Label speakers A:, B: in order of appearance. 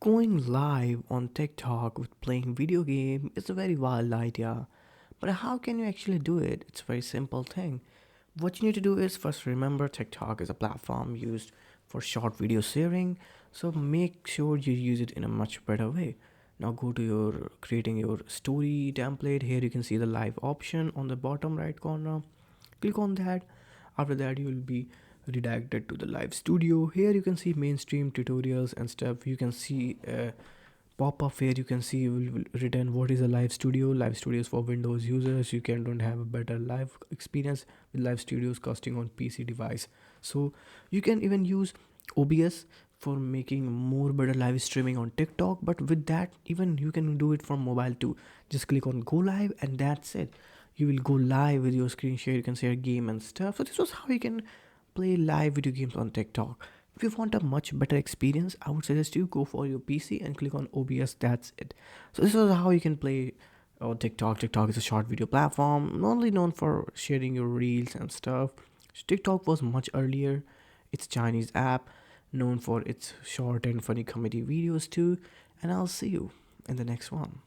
A: Going live on TikTok with playing video game is a very wild idea. But how can you actually do it? It's a very simple thing. What you need to do is first remember TikTok is a platform used for short video sharing, so make sure you use it in a much better way. Now go to your creating your story template. Here you can see the live option on the bottom right corner. Click on that. After that you will be redirected to the live studio. Here you can see mainstream tutorials and stuff. You can see a pop-up here. You can see will written what is a live studio. Live studios for Windows users. You can don't have a better live experience with live studios costing on PC device. So you can even use OBS for making more better live streaming on TikTok. But with that, even you can do it from mobile too. Just click on go live and that's it. You will go live with your screen share. You can share game and stuff. So this was how you can play live video games on TikTok. If you want a much better experience, I would suggest you go for your PC and click on OBS. That's it. So this is how you can play TikTok. TikTok is a short video platform, not only known for sharing your reels and stuff. TikTok was much earlier. It's a Chinese app known for its short and funny comedy videos too. And I'll see you in the next one.